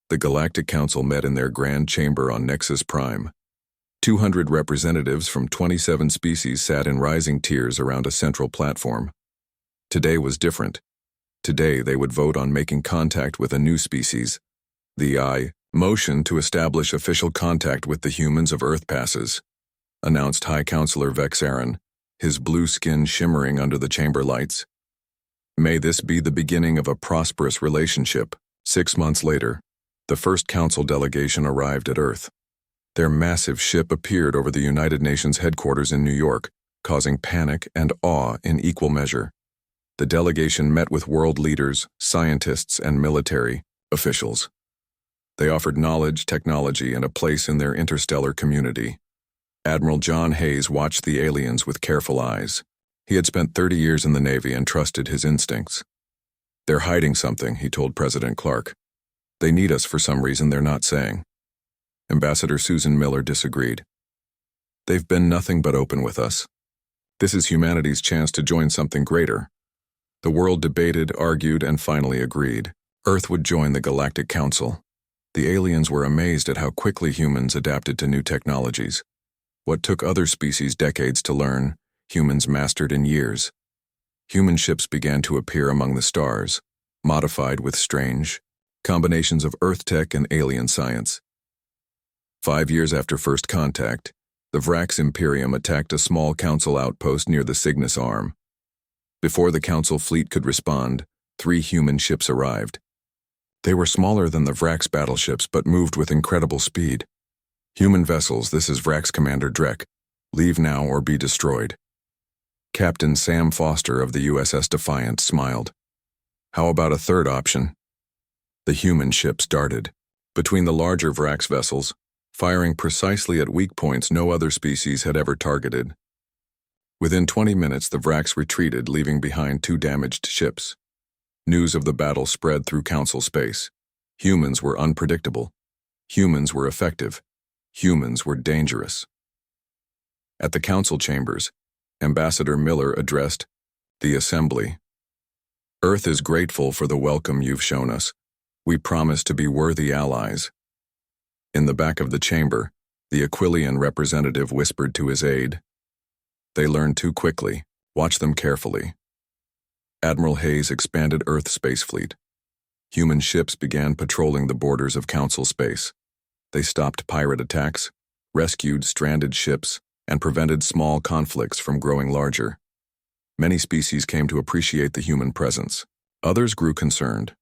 The Galactic Council met in their grand chamber on Nexus Prime. 200 representatives from 27 species sat in rising tiers around a central platform. Today was different. Today they would vote on making contact with a new species. The motion to establish official contact with the humans of Earth passes, announced High Counselor Vex Aaron, his blue skin shimmering under the chamber lights. May this be the beginning of a prosperous relationship. 6 months later, the first council delegation arrived at Earth. Their massive ship appeared over the United Nations headquarters in New York, causing panic and awe in equal measure. The delegation met with world leaders, scientists, and military officials. They offered knowledge, technology, and a place in their interstellar community. Admiral John Hayes watched the aliens with careful eyes. He had spent 30 years in the Navy and trusted his instincts. "They're hiding something," he told President Clark. "They need us for some reason they're not saying." Ambassador Susan Miller disagreed. "They've been nothing but open with us. This is humanity's chance to join something greater." The world debated, argued, and finally agreed. Earth would join the Galactic Council. The aliens were amazed at how quickly humans adapted to new technologies. What took other species decades to learn, humans mastered in years. Human ships began to appear among the stars, modified with strange combinations of Earth tech and alien science. 5 years after first contact, the Vrax Imperium attacked a small council outpost near the Cygnus Arm. Before the council fleet could respond, 3 human ships arrived. They were smaller than the Vrax battleships but moved with incredible speed. "Human vessels, this is Vrax Commander Drek. Leave now or be destroyed." Captain Sam Foster of the USS Defiant smiled. "How about a third option?" The human ships darted between the larger Vrax vessels, firing precisely at weak points no other species had ever targeted. Within 20 minutes, the Vrax retreated, leaving behind 2 damaged ships. News of the battle spread through council space. Humans were unpredictable. Humans were effective. Humans were dangerous. At the council chambers, Ambassador Miller addressed the assembly. "Earth is grateful for the welcome you've shown us. We promise to be worthy allies." In the back of the chamber, the Aquilian representative whispered to his aide, "They learn too quickly. Watch them carefully." Admiral Hayes expanded Earth's space fleet. Human ships began patrolling the borders of council space. They stopped pirate attacks, rescued stranded ships, and prevented small conflicts from growing larger. Many species came to appreciate the human presence. Others grew concerned.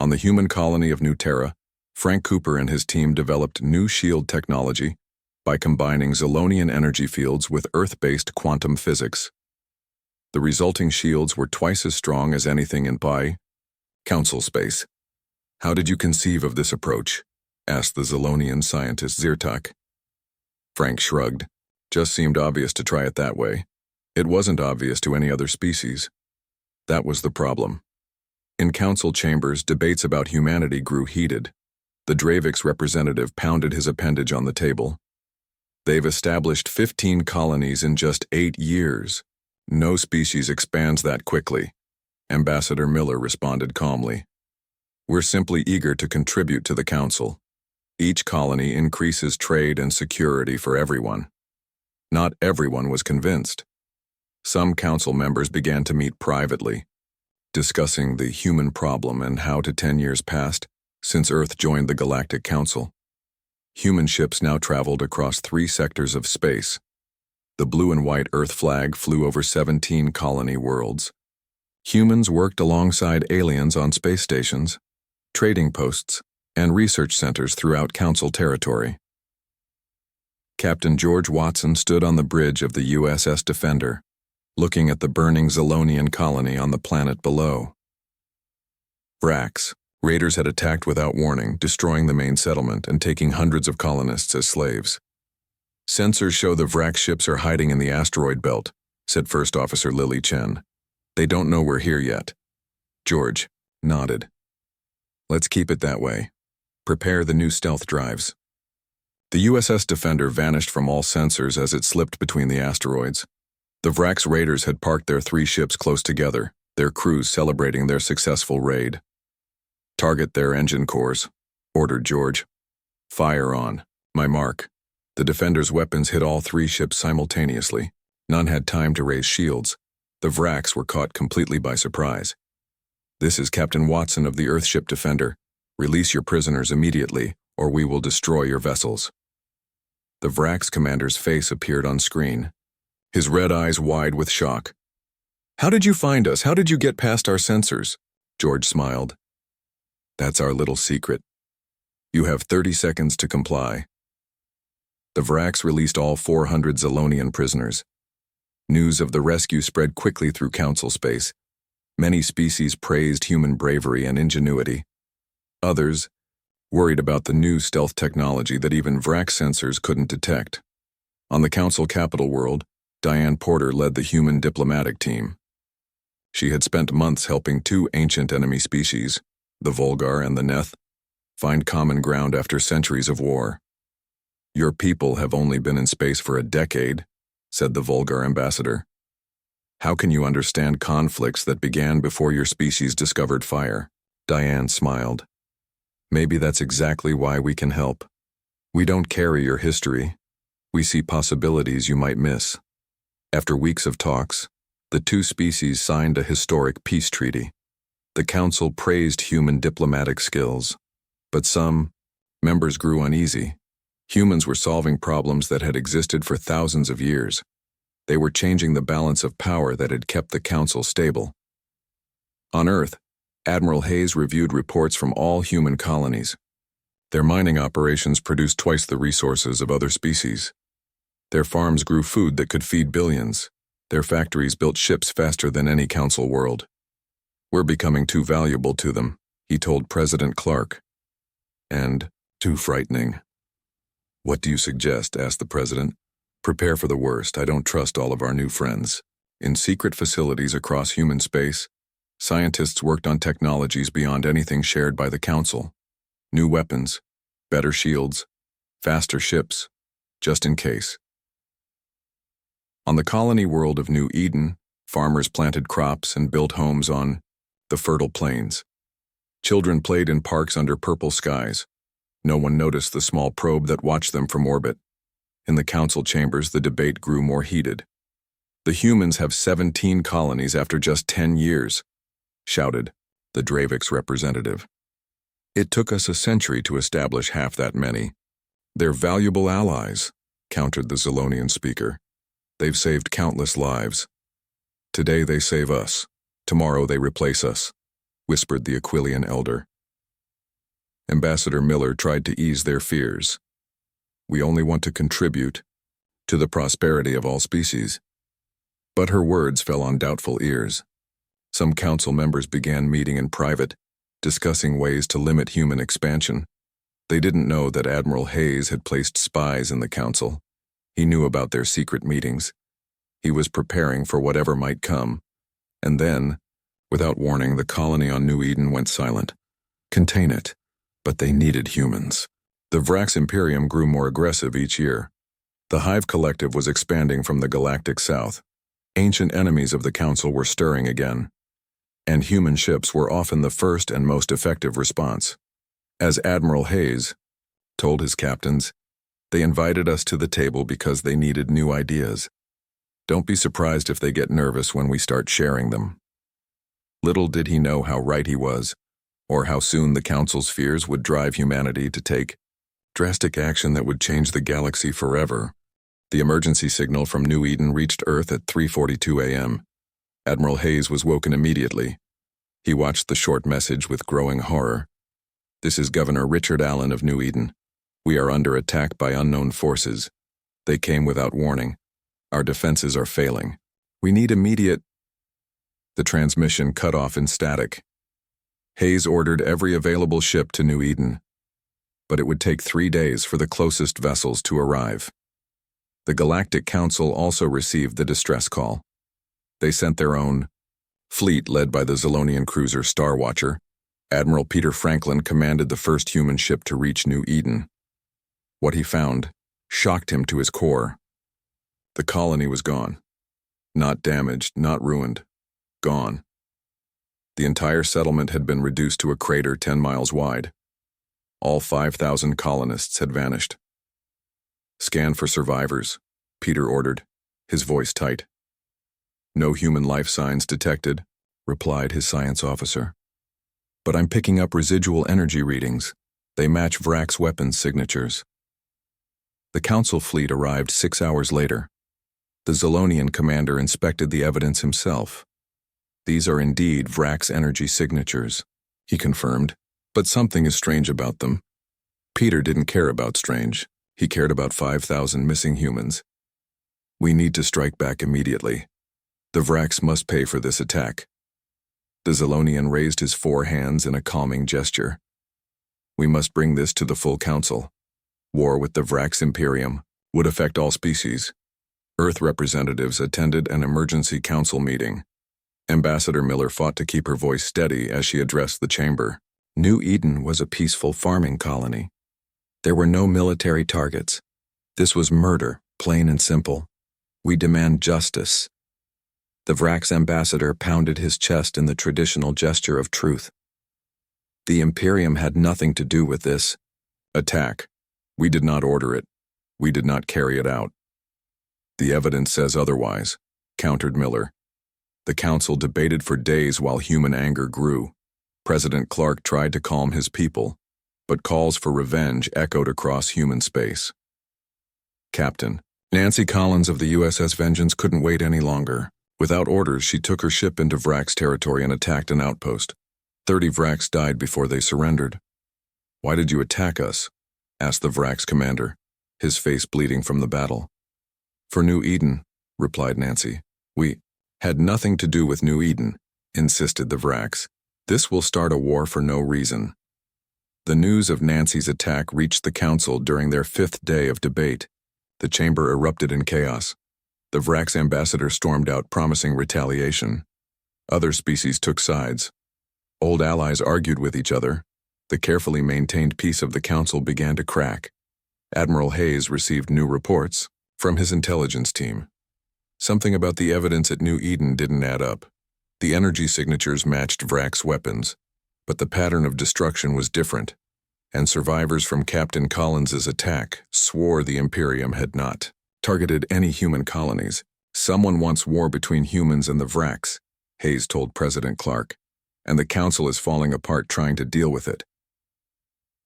On the human colony of New Terra, Frank Cooper and his team developed new shield technology by combining Zolonian energy fields with Earth-based quantum physics. The resulting shields were twice as strong as anything in council space. "How did you conceive of this approach?" asked the Zolonian scientist Zyrtak. Frank shrugged. "Just seemed obvious to try it that way. It wasn't obvious to any other species. That was the problem." In council chambers, debates about humanity grew heated. The Dravix representative pounded his appendage on the table. "They've established 15 colonies in just 8 years. No species expands that quickly." Ambassador Miller responded calmly. "We're simply eager to contribute to the council. Each colony increases trade and security for everyone." Not everyone was convinced. Some council members began to meet privately, discussing the human problem and how 10 years passed since Earth joined the Galactic Council. Human ships now traveled across 3 sectors of space. The blue and white Earth flag flew over 17 colony worlds. Humans worked alongside aliens on space stations, trading posts, and research centers throughout Council territory. Captain George Watson stood on the bridge of the USS Defender, looking at the burning Zolonian colony on the planet below. Vrax. Raiders had attacked without warning, destroying the main settlement and taking hundreds of colonists as slaves. "Sensors show the Vrax ships are hiding in the asteroid belt," said First Officer Lily Chen. "They don't know we're here yet." George nodded. "Let's keep it that way. Prepare the new stealth drives." The USS Defender vanished from all sensors as it slipped between the asteroids. The Vrax raiders had parked their 3 ships close together, their crews celebrating their successful raid. "Target their engine cores," ordered George. Fire on. My mark. The defenders' weapons hit all three ships simultaneously. None had time to raise shields. The Vraks were caught completely by surprise. This is Captain Watson of the Earthship Defender. Release your prisoners immediately, or we will destroy your vessels. The Vraks commander's face appeared on screen, his red eyes wide with shock. How did you find us? How did you get past our sensors? George smiled. That's our little secret. You have 30 seconds to comply. The Vraks released all 400 Zolonian prisoners. News of the rescue spread quickly through Council space. Many species praised human bravery and ingenuity. Others worried about the new stealth technology that even Vrak sensors couldn't detect. On the Council capital world, Diane Porter led the human diplomatic team. She had spent months helping two ancient enemy species, the Volgar and the Neth, find common ground after centuries of war. Your people have only been in space for a decade, said the Volgar ambassador. How can you understand conflicts that began before your species discovered fire? Diane smiled. Maybe that's exactly why we can help. We don't carry your history. We see possibilities you might miss. After weeks of talks, the two species signed a historic peace treaty. The Council praised human diplomatic skills, but some members grew uneasy. Humans were solving problems that had existed for thousands of years. They were changing the balance of power that had kept the Council stable. On Earth, Admiral Hayes reviewed reports from all human colonies. Their mining operations produced twice the resources of other species. Their farms grew food that could feed billions. Their factories built ships faster than any Council world. We're becoming too valuable to them, he told President Clark. And too frightening. What do you suggest? Asked the president. Prepare for the worst. I don't trust all of our new friends. In secret facilities across human space, scientists worked on technologies beyond anything shared by the Council. New weapons, better shields, faster ships, just in case. On the colony world of New Eden, farmers planted crops and built homes on the fertile plains. Children played in parks under purple skies. No one noticed the small probe that watched them from orbit. In the Council chambers, the debate grew more heated. The humans have 17 colonies after just 10 years, shouted the Dravik's representative. It took us a century to establish half that many. They're valuable allies, countered the Zolonian speaker. They've saved countless lives. Today they save us. Tomorrow they replace us, whispered the Aquilian elder. Ambassador Miller tried to ease their fears. We only want to contribute to the prosperity of all species. But her words fell on doubtful ears. Some Council members began meeting in private, discussing ways to limit human expansion. They didn't know that Admiral Hayes had placed spies in the Council. He knew about their secret meetings. He was preparing for whatever might come. And then, without warning, the colony on New Eden went silent. Contain it. But they needed humans. The Vrax Imperium grew more aggressive each year. The Hive Collective was expanding from the galactic south. Ancient enemies of the Council were stirring again. And human ships were often the first and most effective response. As Admiral Hayes told his captains, they invited us to the table because they needed new ideas. Don't be surprised if they get nervous when we start sharing them. Little did he know how right he was, or how soon the Council's fears would drive humanity to take drastic action that would change the galaxy forever. The emergency signal from New Eden reached Earth at 3:42 a.m. Admiral Hayes was woken immediately. He watched the short message with growing horror. This is Governor Richard Allen of New Eden. We are under attack by unknown forces. They came without warning. Our defenses are failing. We need immediate... The transmission cut off in static. Hayes ordered every available ship to New Eden, but it would take 3 days for the closest vessels to arrive. The Galactic Council also received the distress call. They sent their own fleet led by the Zolonian cruiser Star Watcher. Admiral Peter Franklin commanded the first human ship to reach New Eden. What he found shocked him to his core. The colony was gone. Not damaged, not ruined. Gone. The entire settlement had been reduced to a crater 10 miles wide. All 5,000 colonists had vanished. "Scan for survivors," Peter ordered, his voice tight. "No human life signs detected," replied his science officer. "But I'm picking up residual energy readings. They match Vrak's weapons signatures." The Council fleet arrived 6 hours later. The Zolonian commander inspected the evidence himself. "These are indeed Vrak's energy signatures," he confirmed, "but something is strange about them." Peter didn't care about strange. He cared about 5,000 missing humans. "We need to strike back immediately. The Vraks must pay for this attack." The Zolonian raised his 4 hands in a calming gesture. "We must bring this to the full council. War with the Vraks Imperium would affect all species." Earth representatives attended an emergency council meeting. Ambassador Miller fought to keep her voice steady as she addressed the chamber. New Eden was a peaceful farming colony. There were no military targets. This was murder, plain and simple. "We demand justice." The Vraks ambassador pounded his chest in the traditional gesture of truth. "The Imperium had nothing to do with this attack. We did not order it. We did not carry it out." "The evidence says otherwise," countered Miller. The council debated for days while human anger grew. President Clark tried to calm his people, but calls for revenge echoed across human space. "Captain, Nancy Collins of the USS Vengeance couldn't wait any longer. Without orders, she took her ship into Vrak's territory and attacked an outpost. 30 Vraks died before they surrendered." "Why did you attack us?" asked the Vrak's commander, his face bleeding from the battle. "For New Eden," replied Nancy. "We had nothing to do with New Eden," insisted the Vraks. "This will start a war for no reason." The news of Nancy's attack reached the council during their 5th day of debate. The chamber erupted in chaos. The Vrak's ambassador stormed out promising retaliation. Other species took sides. Old allies argued with each other. The carefully maintained peace of the council began to crack. Admiral Hayes received new reports from his intelligence team. Something about the evidence at New Eden didn't add up. The energy signatures matched Vrak's weapons, but the pattern of destruction was different, and survivors from Captain Collins's attack swore the Imperium had not targeted any human colonies. "Someone wants war between humans and the Vraks," Hayes told President Clark, "and the council is falling apart trying to deal with it."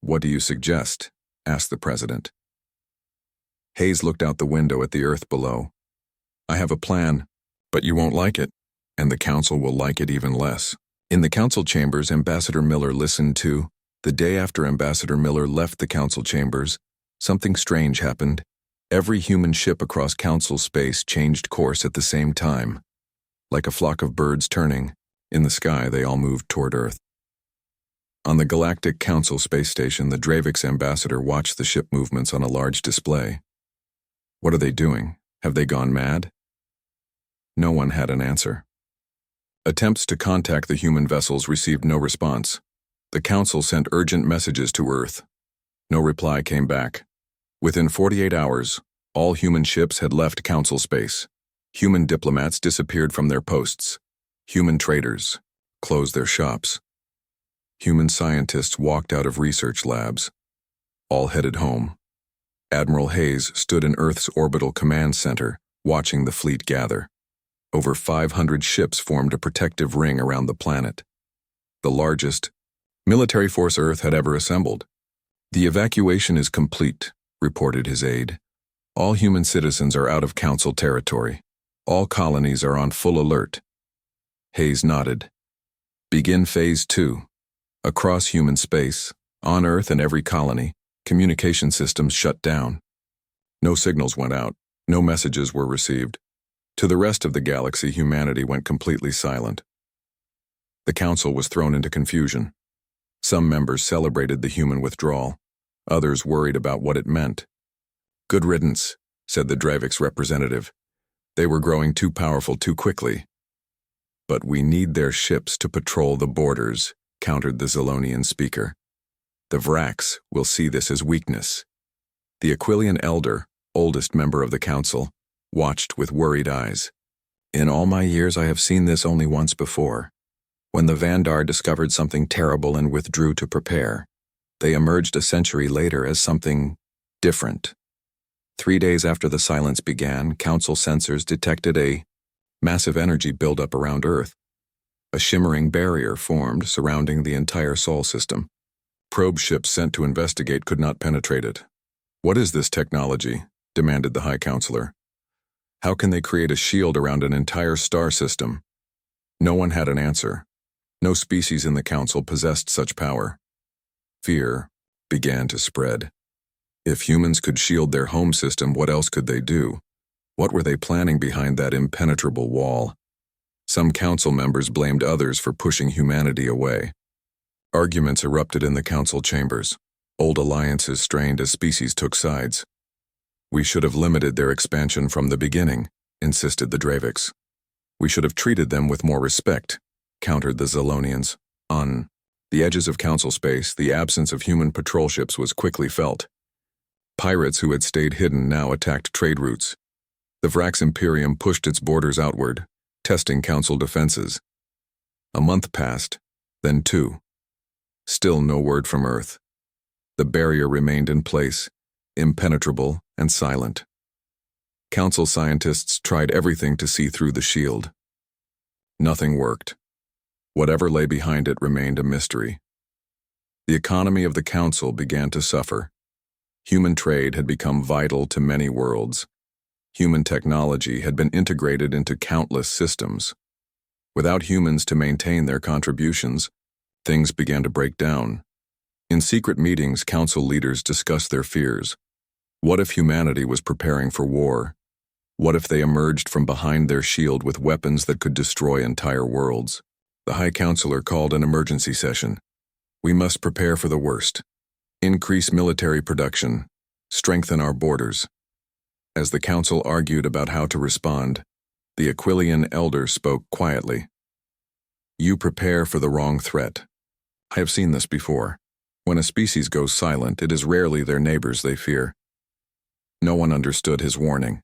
"What do you suggest?" asked the president. Hayes looked out the window at the earth below. "I have a plan, but you won't like it, and the council will like it even less." In the council chambers, Ambassador Miller listened to. The day after Ambassador Miller left the council chambers, something strange happened. Every human ship across council space changed course at the same time. Like a flock of birds turning, in the sky they all moved toward Earth. On the Galactic Council space station, the Dravik's ambassador watched the ship movements on a large display. "What are they doing? Have they gone mad?" No one had an answer. Attempts to contact the human vessels received no response. The council sent urgent messages to Earth. No reply came back. Within 48 hours, all human ships had left council space. Human diplomats disappeared from their posts. Human traders closed their shops. Human scientists walked out of research labs. All headed home. Admiral Hayes stood in Earth's orbital command center, watching the fleet gather. Over 500 ships formed a protective ring around the planet. The largest military force Earth had ever assembled. "The evacuation is complete," reported his aide. "All human citizens are out of council territory. All colonies are on full alert." Hayes nodded. "Begin Phase 2. Across human space, on Earth and every colony, communication systems shut down. No signals went out. No messages were received. To the rest of the galaxy, humanity went completely silent." The council was thrown into confusion. Some members celebrated the human withdrawal. Others worried about what it meant. "Good riddance," said the Dravik's representative. "They were growing too powerful too quickly." "But we need their ships to patrol the borders," countered the Zolonian speaker. "The Vraks will see this as weakness." The Aquilian elder, oldest member of the council, watched with worried eyes. "In all my years I have seen this only once before, when the Vandar discovered something terrible and withdrew to prepare. They emerged a century later as something different. 3 days after the silence began, Council sensors detected a massive energy buildup around Earth. A shimmering barrier formed surrounding the entire Sol system. Probe ships sent to investigate could not penetrate it. "What is this technology?" demanded the High Counselor. "How can they create a shield around an entire star system?" No one had an answer. No species in the Council possessed such power. Fear began to spread. If humans could shield their home system, what else could they do? What were they planning behind that impenetrable wall? Some Council members blamed others for pushing humanity away. Arguments erupted in the Council chambers. Old alliances strained as species took sides. "We should have limited their expansion from the beginning," insisted the Draviks. "We should have treated them with more respect," countered the Zolonians. On the edges of Council space, the absence of human patrol ships was quickly felt. Pirates who had stayed hidden now attacked trade routes. The Vrax Imperium pushed its borders outward, testing Council defenses. A month passed, then 2. Still no word from Earth. The barrier remained in place, impenetrable and silent. Council scientists tried everything to see through the shield. Nothing worked. Whatever lay behind it remained a mystery. The economy of the Council began to suffer. Human trade had become vital to many worlds. Human technology had been integrated into countless systems. Without humans to maintain their contributions, things began to break down. In secret meetings, Council leaders discussed their fears. What if humanity was preparing for war? What if they emerged from behind their shield with weapons that could destroy entire worlds? The High Counselor called an emergency session. "We must prepare for the worst. Increase military production. Strengthen our borders." As the Council argued about how to respond, the Aquilian elder spoke quietly. "You prepare for the wrong threat. I have seen this before. When a species goes silent, it is rarely their neighbors they fear." No one understood his warning.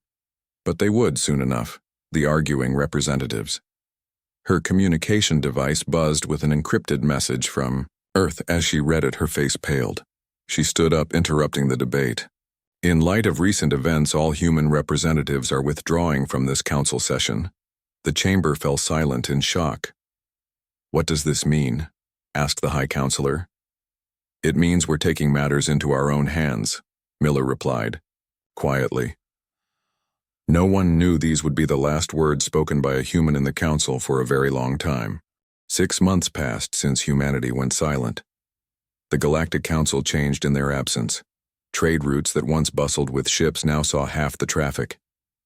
But they would soon enough, the arguing representatives. Her communication device buzzed with an encrypted message from Earth. As she read it, her face paled. She stood up, interrupting the debate. "In light of recent events, all human representatives are withdrawing from this Council session." The chamber fell silent in shock. "What does this mean?" asked the High Counselor. "It means we're taking matters into our own hands," Miller replied, quietly. No one knew these would be the last words spoken by a human in the Council for a very long time. 6 months passed since humanity went silent. The Galactic Council changed in their absence. Trade routes that once bustled with ships now saw half the traffic.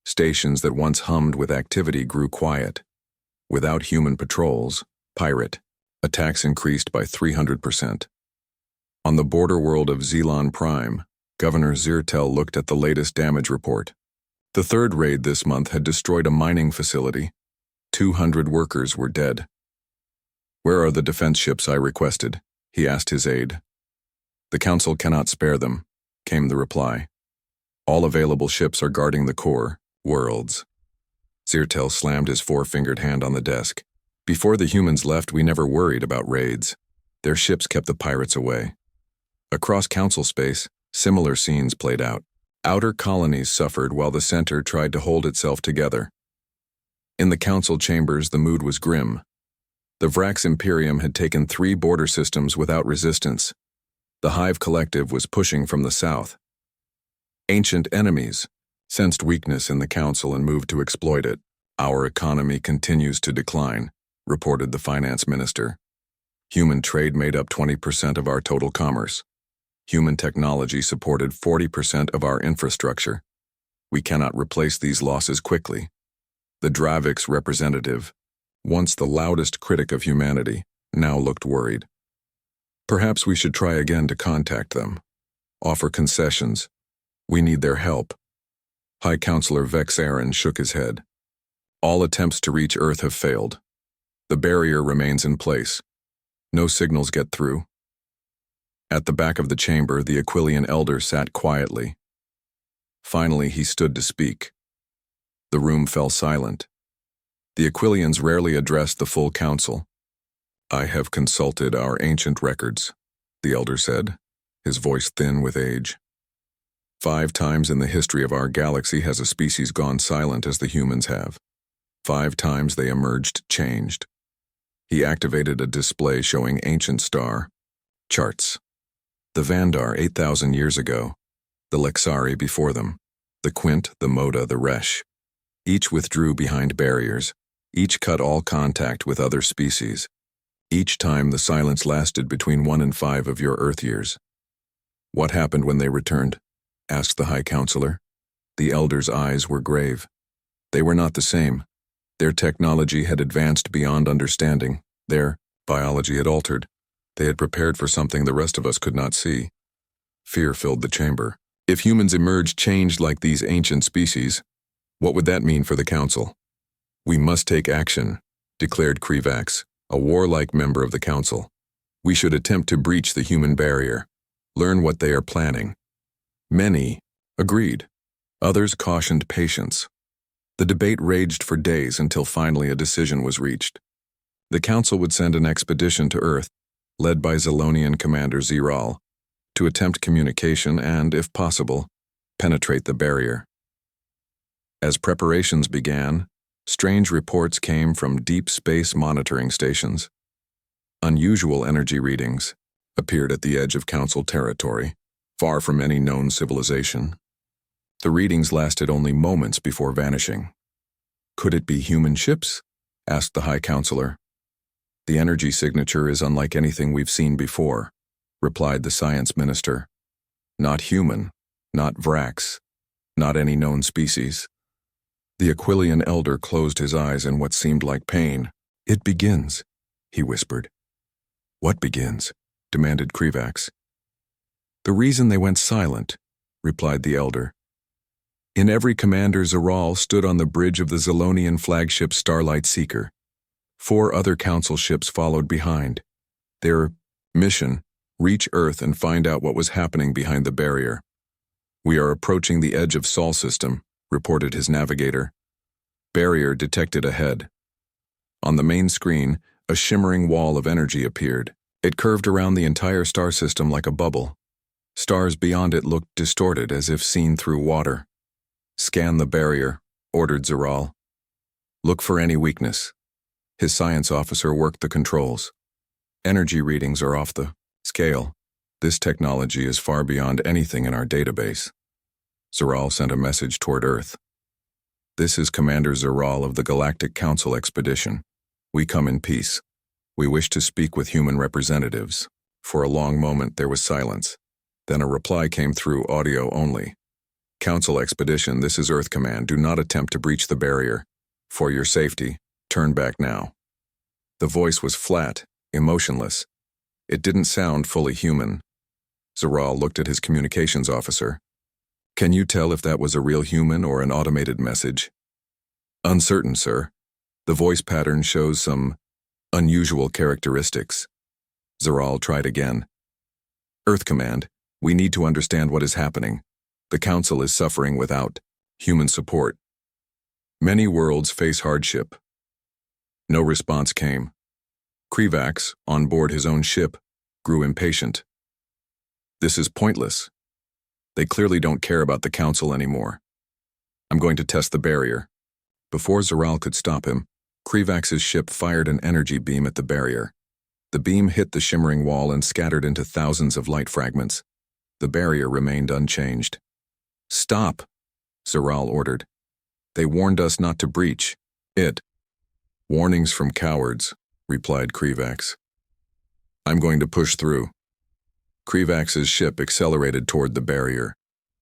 Stations that once hummed with activity grew quiet. Without human patrols, pirate attacks increased by 300%. On the border world of Zelon Prime, Governor Zirtel looked at the latest damage report. The third raid this month had destroyed a mining facility. 200 workers were dead. "Where are the defense ships I requested?" he asked his aide. "The Council cannot spare them," came the reply. "All available ships are guarding the core worlds." Zirtel slammed his 4-fingered hand on the desk. "Before the humans left, we never worried about raids. Their ships kept the pirates away." Across Council space, similar scenes played out. Outer colonies suffered while the center tried to hold itself together. In the Council chambers, the mood was grim. The Vrax Imperium had taken 3 border systems without resistance. The Hive Collective was pushing from the south. Ancient enemies sensed weakness in the Council and moved to exploit it. "Our economy continues to decline," reported the finance minister. "Human trade made up 20% of our total commerce. Human technology supported 40% of our infrastructure. We cannot replace these losses quickly." The Draviks representative, once the loudest critic of humanity, now looked worried. "Perhaps we should try again to contact them. Offer concessions. We need their help." High Counselor Vex Aaron shook his head. "All attempts to reach Earth have failed. The barrier remains in place. No signals get through." At the back of the chamber, the Aquilian elder sat quietly. Finally, he stood to speak. The room fell silent. The Aquilians rarely addressed the full council. "I have consulted our ancient records," the elder said. his voice thin with age. 5 times in the history of our galaxy has a species gone silent as the humans have. 5 times they emerged changed. He activated a display showing ancient star charts. The Vandar 8,000 years ago, the Lexari before them, the Quint, the Moda, the Resh. Each withdrew behind barriers. Each cut all contact with other species. Each time the silence lasted between 1 and 5 of your Earth years. What happened when they returned? Asked the High Counselor. The Elder's eyes were grave. They were not the same. Their technology had advanced beyond understanding. Their biology had altered. They had prepared for something the rest of us could not see. Fear filled the chamber. If humans emerged changed like these ancient species, what would that mean for the Council? We must take action, declared Krivax, a warlike member of the Council. We should attempt to breach the human barrier, learn what they are planning. Many agreed. Others cautioned patience. The debate raged for days until finally a decision was reached. The Council would send an expedition to Earth, led by Zilonian Commander Ziral, to attempt communication and, if possible, penetrate the barrier. As preparations began, strange reports came from deep space monitoring stations. Unusual energy readings appeared at the edge of Council territory, far from any known civilization. The readings lasted only moments before vanishing. Could it be human ships? Asked the High Counselor. The energy signature is unlike anything we've seen before, replied the Science Minister. Not human, not Vrax, not any known species. The Aquilian Elder closed his eyes in what seemed like pain. It begins, he whispered. What begins? Demanded Krivax. The reason they went silent, replied the Elder. In every commander Ziral stood on the bridge of the Zilonian flagship Starlight Seeker. 4 other Council ships followed behind. Their mission, reach Earth and find out what was happening behind the barrier. We are approaching the edge of Sol system, reported his navigator. Barrier detected ahead. On the main screen, a shimmering wall of energy appeared. It curved around the entire star system like a bubble. Stars beyond it looked distorted as if seen through water. Scan the barrier, ordered Ziral. Look for any weakness. His science officer worked the controls. Energy readings are off the scale. This technology is far beyond anything in our database. Ziral sent a message toward Earth. This is Commander Ziral of the Galactic Council Expedition. We come in peace. We wish to speak with human representatives. For a long moment there was silence. Then a reply came through audio only. Council Expedition, this is Earth Command. Do not attempt to breach the barrier. For your safety, turn back now. The voice was flat, emotionless. It didn't sound fully human. Ziral looked at his communications officer. Can you tell if that was a real human or an automated message? Uncertain, sir. The voice pattern shows some unusual characteristics. Ziral tried again. Earth Command, we need to understand what is happening. The Council is suffering without human support. Many worlds face hardship. No response came. Krivax, on board his own ship, grew impatient. This is pointless. They clearly don't care about the Council anymore. I'm going to test the barrier. Before Ziral could stop him, Krivax's ship fired an energy beam at the barrier. The beam hit the shimmering wall and scattered into thousands of light fragments. The barrier remained unchanged. Stop, Ziral ordered. They warned us not to breach it. Warnings from cowards, replied Krivax. I'm going to push through. Krivax's ship accelerated toward the barrier.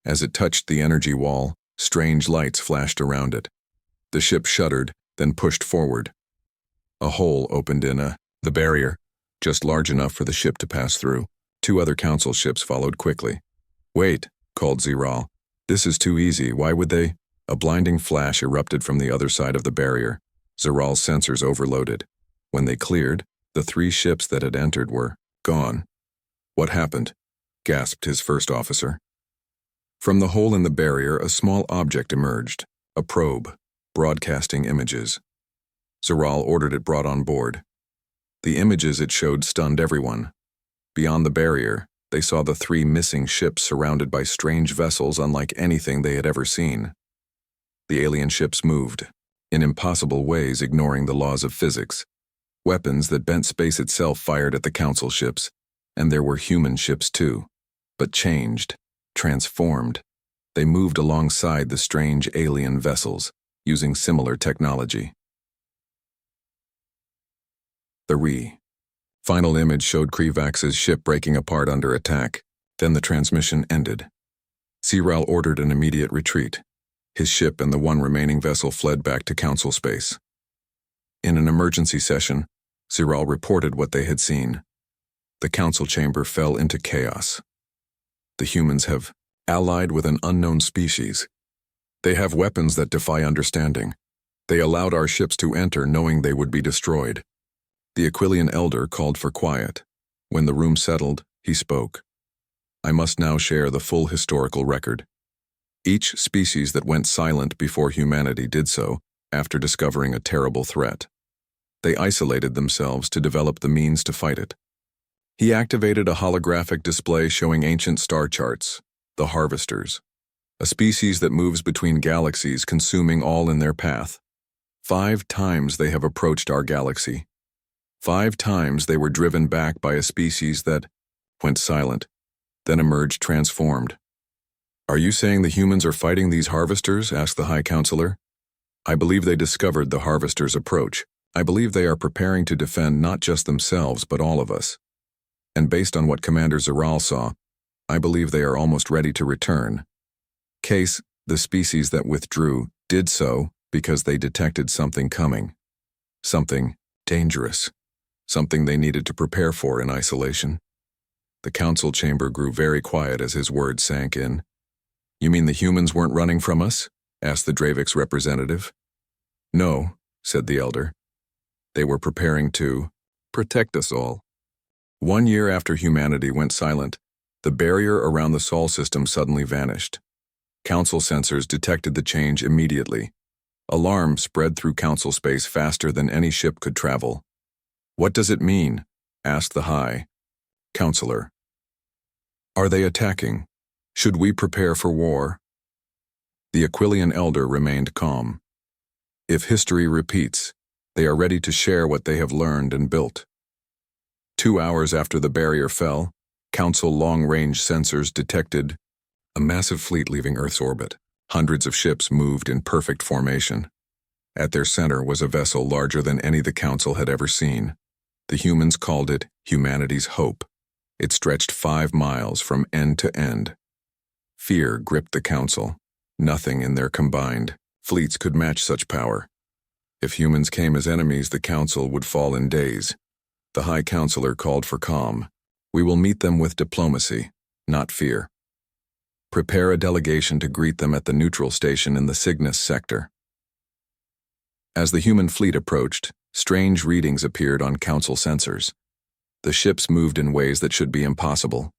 As it touched the energy wall, strange lights flashed around it. The ship shuddered, then pushed forward. A hole opened in the barrier, just large enough for the ship to pass through. 2 other Council ships followed quickly. Wait, called Ziral. This is too easy. Why would they? A blinding flash erupted from the other side of the barrier. Ziral's sensors overloaded. When they cleared, the 3 ships that had entered were gone. What happened? Gasped his first officer. From the hole in the barrier, a small object emerged, a probe, broadcasting images. Ziral ordered it brought on board. The images it showed stunned everyone. Beyond the barrier, They saw the three missing ships surrounded by strange vessels unlike anything they had ever seen. The alien ships moved, in impossible ways ignoring the laws of physics. Weapons that bent space itself fired at the Council ships, and there were human ships too, but changed, transformed. They moved alongside the strange alien vessels, using similar technology. The final image showed Krivax's ship breaking apart under attack. Then the transmission ended. Cyril ordered an immediate retreat. His ship and the one remaining vessel fled back to Council space. In an emergency session, Cyril reported what they had seen. The Council chamber fell into chaos. The humans have allied with an unknown species. They have weapons that defy understanding. They allowed our ships to enter knowing they would be destroyed. The Aquilian elder called for quiet. When the room settled, he spoke. I must now share the full historical record. Each species that went silent before humanity did so after discovering a terrible threat. They isolated themselves to develop the means to fight it. He activated a holographic display showing ancient star charts, the Harvesters, a species that moves between galaxies, consuming all in their path. 5 times they have approached our galaxy. 5 times they were driven back by a species that went silent, then emerged transformed. Are you saying the humans are fighting these Harvesters? Asked the High Counselor. I believe they discovered the Harvesters' approach. I believe they are preparing to defend not just themselves, but all of us. And based on what Commander Zeral saw, I believe they are almost ready to return. Case, the species that withdrew, did so because they detected something coming. Something dangerous. Something they needed to prepare for in isolation. The council chamber grew very quiet as his words sank in. You mean the humans weren't running from us? Asked the Dravik's representative. No, said the elder. They were preparing to protect us all. 1 year after humanity went silent, the barrier around the Sol system suddenly vanished. Council sensors detected the change immediately. Alarm spread through council space faster than any ship could travel. What does it mean? Asked the High Counselor. Are they attacking? Should we prepare for war? The Aquilian elder remained calm. If history repeats, they are ready to share what they have learned and built. 2 hours after the barrier fell, Council long-range sensors detected a massive fleet leaving Earth's orbit. Hundreds of ships moved in perfect formation. At their center was a vessel larger than any the Council had ever seen. The humans called it humanity's hope. It stretched 5 miles from end to end. Fear gripped the Council. Nothing in their combined fleets could match such power. If humans came as enemies, the Council would fall in days. The High Counselor called for calm. We will meet them with diplomacy, not fear. Prepare a delegation to greet them at the neutral station in the Cygnus sector. As the human fleet approached, strange readings appeared on Council sensors. The ships moved in ways that should be impossible.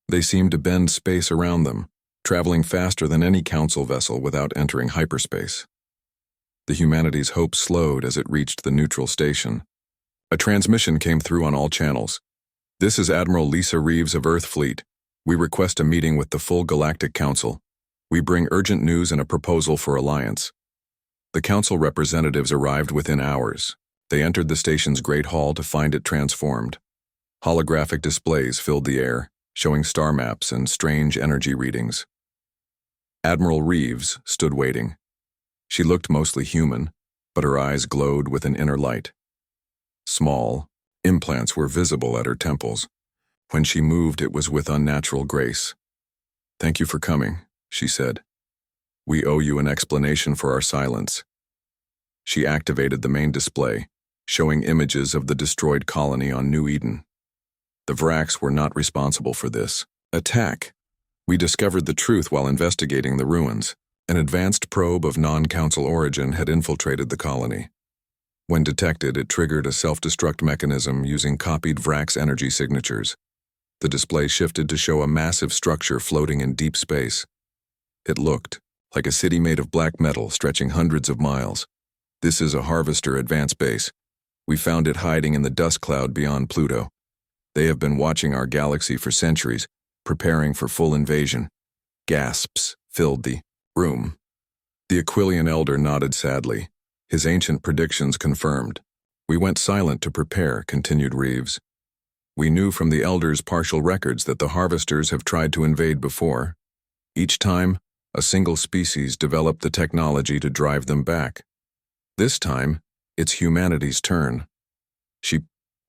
They seemed to bend space around them, traveling faster than any Council vessel without entering hyperspace. The humanity's hope slowed as it reached the neutral station. A transmission came through on all channels. This is Admiral Lisa Reeves of Earth Fleet. We request a meeting with the full Galactic Council. We bring urgent news and a proposal for alliance. The Council representatives arrived within hours. They entered the station's Great Hall to find it transformed. Holographic displays filled the air, showing star maps and strange energy readings. Admiral Reeves stood waiting. She looked mostly human, but her eyes glowed with an inner light. Small implants were visible at her temples. When she moved, it was with unnatural grace. Thank you for coming, she said. We owe you an explanation for our silence. She activated the main display, showing images of the destroyed colony on New Eden. The Vracs were not responsible for this attack. We discovered the truth while investigating the ruins. An advanced probe of non-Council origin had infiltrated the colony. When detected, it triggered a self-destruct mechanism using copied Vrax energy signatures. The display shifted to show a massive structure floating in deep space. It looked like a city made of black metal stretching hundreds of miles. This is a Harvester advance base. We found it hiding in the dust cloud beyond Pluto. They have been watching our galaxy for centuries, preparing for full invasion. Gasps filled the room. The Aquilian elder nodded sadly, his ancient predictions confirmed. We went silent to prepare, continued Reeves. We knew from the elder's partial records that the harvesters have tried to invade before. Each time, a single species developed the technology to drive them back. This time, it's humanity's turn. She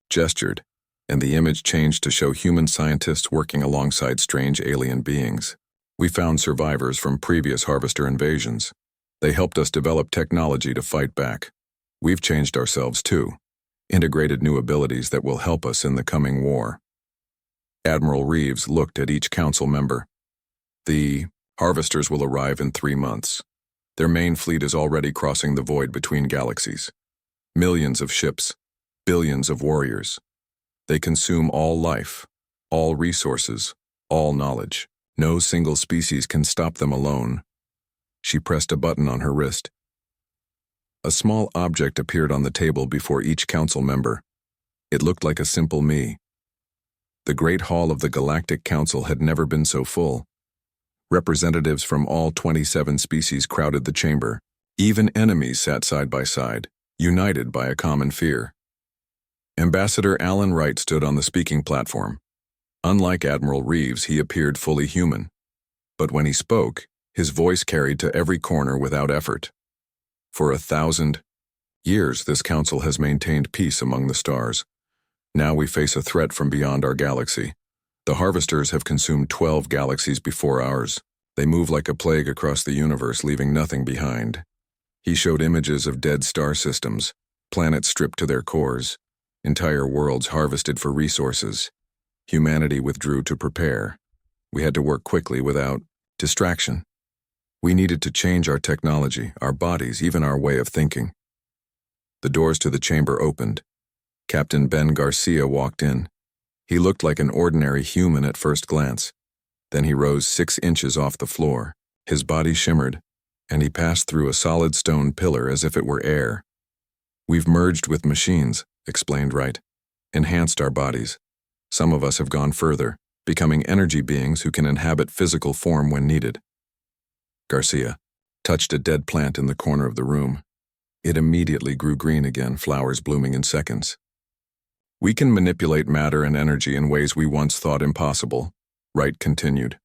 gestured, and the image changed to show human scientists working alongside strange alien beings. We found survivors from previous harvester invasions. They helped us develop technology to fight back. We've changed ourselves too, integrated new abilities that will help us in the coming war. Admiral Reeves looked at each council member. The harvesters will arrive in 3 months. Their main fleet is already crossing the void between galaxies. Millions of ships, billions of warriors. They consume all life, all resources, all knowledge. No single species can stop them alone. She pressed a button on her wrist. A small object appeared on the table before each council member. It looked like a simple me. The Great Hall of the Galactic Council had never been so full. Representatives from all 27 species crowded the chamber. Even enemies sat side by side, united by a common fear. Ambassador Alan Wright stood on the speaking platform. Unlike Admiral Reeves, he appeared fully human. But when he spoke, his voice carried to every corner without effort. For 1,000 years, this council has maintained peace among the stars. Now we face a threat from beyond our galaxy. The harvesters have consumed 12 galaxies before ours. They move like a plague across the universe, leaving nothing behind. He showed images of dead star systems, planets stripped to their cores, entire worlds harvested for resources. Humanity withdrew to prepare. We had to work quickly without distraction. We needed to change our technology, our bodies, even our way of thinking. The doors to the chamber opened. Captain Ben Garcia walked in. He looked like an ordinary human at first glance. Then he rose 6 inches off the floor. His body shimmered, and he passed through a solid stone pillar as if it were air. We've merged with machines, explained Wright. Enhanced our bodies. Some of us have gone further, becoming energy beings who can inhabit physical form when needed. Garcia touched a dead plant in the corner of the room. It immediately grew green again, flowers blooming in seconds. We can manipulate matter and energy in ways we once thought impossible, Wright continued.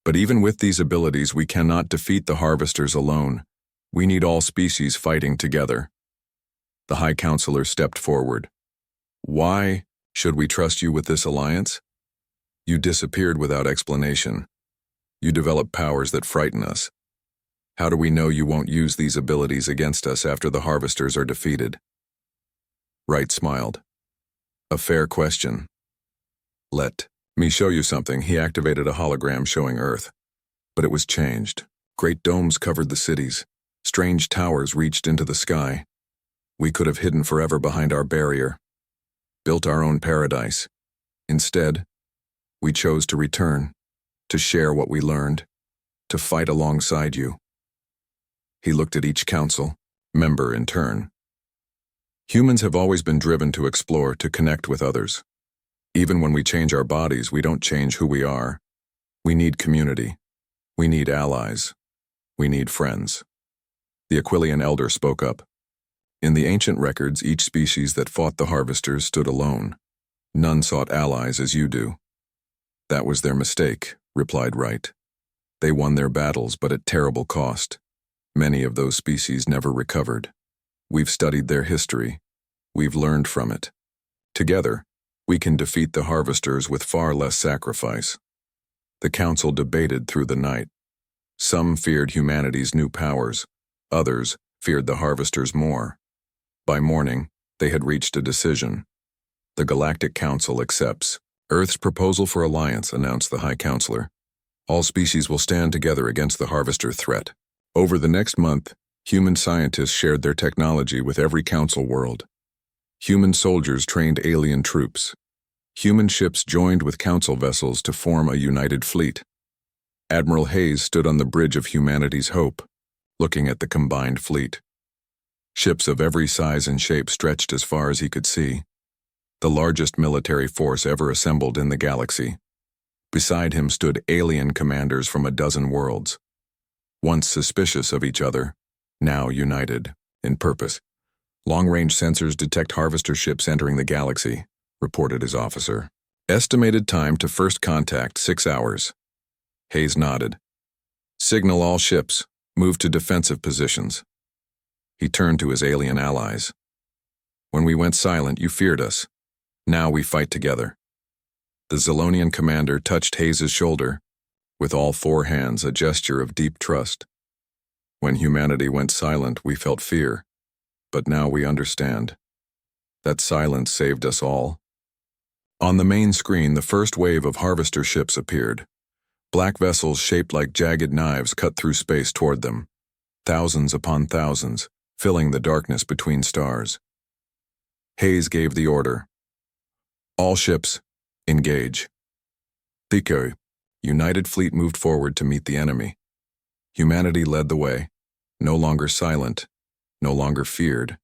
But even with these abilities, we cannot defeat the harvesters alone. We need all species fighting together. The High Counselor stepped forward. Why should we trust you with this alliance? You disappeared without explanation. You develop powers that frighten us. How do we know you won't use these abilities against us after the harvesters are defeated? Wright smiled. A fair question. Let me show you something. He activated a hologram showing Earth. But it was changed. Great domes covered the cities. Strange towers reached into the sky. We could have hidden forever behind our barrier. Built our own paradise. Instead, we chose to return. To share what we learned, to fight alongside you. He looked at each council, member in turn. Humans have always been driven to explore, to connect with others. Even when we change our bodies, we don't change who we are. We need community. We need allies. We need friends. The Aquilian elder spoke up. In the ancient records, each species that fought the harvesters stood alone. None sought allies as you do. That was their mistake, replied Wright. They won their battles, but at terrible cost. Many of those species never recovered. We've studied their history. We've learned from it. Together, we can defeat the harvesters with far less sacrifice. The council debated through the night. Some feared humanity's new powers. Others feared the harvesters more. By morning, they had reached a decision. The Galactic Council accepts Earth's proposal for alliance, announced the High Counselor. All species will stand together against the harvester threat. Over the next month, human scientists shared their technology with every council world. Human soldiers trained alien troops. Human ships joined with council vessels to form a united fleet. Admiral Hayes stood on the bridge of humanity's hope, looking at the combined fleet. Ships of every size and shape stretched as far as he could see. the largest military force ever assembled in the galaxy. Beside him stood alien commanders from a dozen worlds, once suspicious of each other, now united in purpose. Long-range sensors detect harvester ships entering the galaxy, reported his officer. Estimated time to first contact, 6 hours. Hayes nodded. Signal all ships, move to defensive positions. He turned to his alien allies. When we went silent, you feared us. Now we fight together. The Zilonian commander touched Hayes' shoulder, with all 4 hands, a gesture of deep trust. When humanity went silent, we felt fear, but now we understand. That silence saved us all. On the main screen, the first wave of harvester ships appeared. Black vessels shaped like jagged knives cut through space toward them, thousands upon thousands, filling the darkness between stars. Hayes gave the order. All ships, engage. The United Fleet moved forward to meet the enemy. Humanity led the way, no longer silent, no longer feared,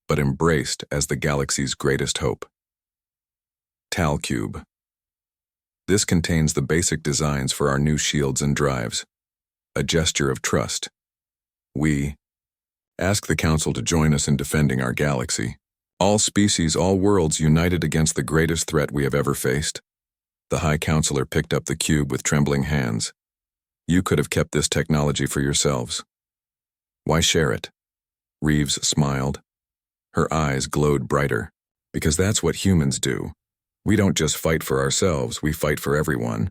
but embraced as the galaxy's greatest hope. Tal Cube. This contains the basic designs for our new shields and drives. A gesture of trust. We ask the Council to join us in defending our galaxy. All species, all worlds united against the greatest threat we have ever faced. The High Counselor picked up the cube with trembling hands. You could have kept this technology for yourselves. Why share it? Reeves smiled. Her eyes glowed brighter. Because that's what humans do. We don't just fight for ourselves, we fight for everyone.